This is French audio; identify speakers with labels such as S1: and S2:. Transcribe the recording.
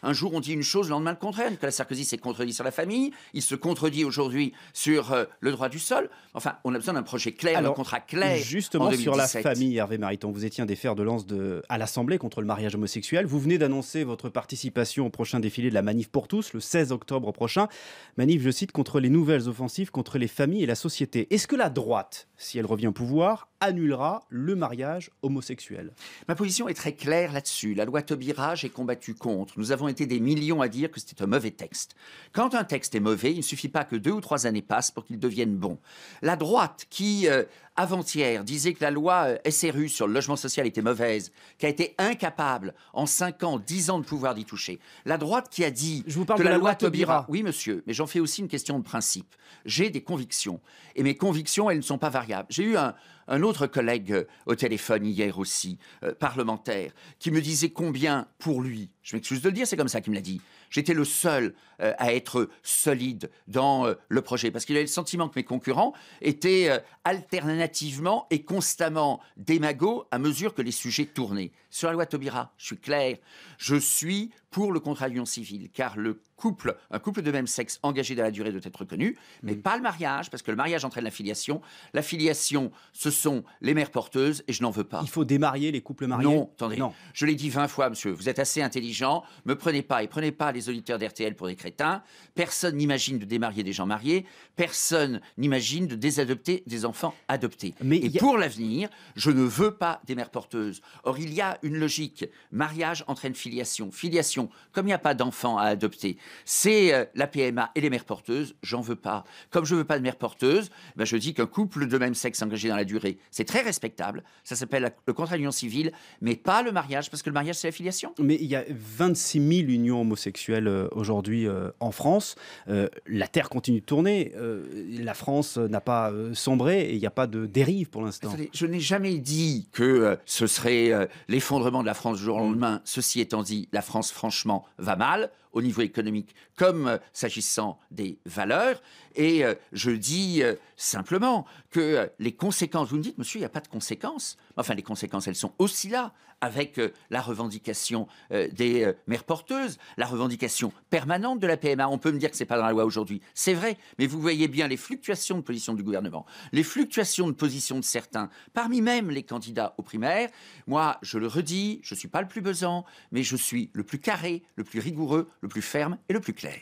S1: Un jour, on dit une chose, le lendemain, le contraire. Nicolas Sarkozy s'est contredit sur la famille. Il se contredit aujourd'hui sur le droit du sol. Enfin, on a besoin d'un projet clair, d'un contrat clair.
S2: Justement, sur la famille, Hervé Mariton, vous étiez un des fers de lance à l'Assemblée contre le mariage homosexuel. Vous venez d'annoncer votre participation au prochain défilé de la Manif pour tous, le 16 octobre prochain. Manif, je cite, contre les nouvelles offensives, contre les familles et la société. Est-ce que la droite, si elle revient au pouvoir, annulera le mariage homosexuel?
S1: Ma position est très claire là-dessus. La loi Taubira, j'ai combattu contre. Nous avons été des millions à dire que c'était un mauvais texte. Quand un texte est mauvais, il ne suffit pas que 2 ou 3 années passent pour qu'il devienne bon. La droite qui, avant-hier, disait que la loi SRU sur le logement social était mauvaise, qui a été incapable, en 5 ans, 10 ans de pouvoir d'y toucher. La droite qui a dit
S2: Je vous parle
S1: que
S2: de
S1: la
S2: la
S1: loi
S2: loi Taubira.
S1: Oui, monsieur, mais j'en fais aussi une question de principe. J'ai des convictions. Et mes convictions, elles ne sont pas variables. J'ai eu un autre collègue au téléphone hier aussi, parlementaire, qui me disait combien, pour lui, je m'excuse de le dire, c'est comme ça qu'il me l'a dit, j'étais le seul à être solide dans le projet, parce qu'il avait le sentiment que mes concurrents étaient alternativement et constamment démagos à mesure que les sujets tournaient. Sur la loi Taubira, je suis clair, je suis pour le contrat d'union civile, car un couple de même sexe engagé dans la durée doit être reconnu, mais pas le mariage, parce que le mariage entraîne la filiation. La filiation, ce sont les mères porteuses, et je n'en veux pas.
S2: Il faut démarier les couples mariés?
S1: Non, attendez,
S2: Non.
S1: je l'ai dit 20 fois, monsieur, vous êtes assez intelligent, me prenez pas, et prenez pas les auditeurs d'RTL pour des crétins. Personne n'imagine de démarier des gens mariés, personne n'imagine de désadopter des enfants adoptés. Pour l'avenir, je ne veux pas des mères porteuses. Or, il y a une logique. Mariage entraîne filiation. Filiation, comme il n'y a pas d'enfants à adopter, c'est la PMA et les mères porteuses, j'en veux pas. Comme je veux pas de mères porteuses, ben je dis qu'un couple de même sexe engagé dans la durée, c'est très respectable. Ça s'appelle le contrat d'union civile, mais pas le mariage, parce que le mariage, c'est la filiation.
S2: Mais il y a 26 000 unions homosexuelles aujourd'hui en France. La Terre continue de tourner. La France n'a pas sombré et il n'y a pas de dérive pour l'instant.
S1: Attendez, je n'ai jamais dit que ce serait l'effondrement de la France du jour au lendemain. Ceci étant dit, la France, franchement, va mal au niveau économique comme s'agissant des valeurs. Et je dis simplement que les conséquences, vous me dites, monsieur, il n'y a pas de conséquences. Enfin, les conséquences, elles sont aussi là, avec la revendication des mères porteuses, la revendication permanente de la PMA. On peut me dire que ce n'est pas dans la loi aujourd'hui. C'est vrai, mais vous voyez bien les fluctuations de position du gouvernement, les fluctuations de position de certains, parmi même les candidats aux primaires. Moi, je le redis, je ne suis pas le plus pesant, mais je suis le plus carré, le plus rigoureux, le plus ferme et le plus clair.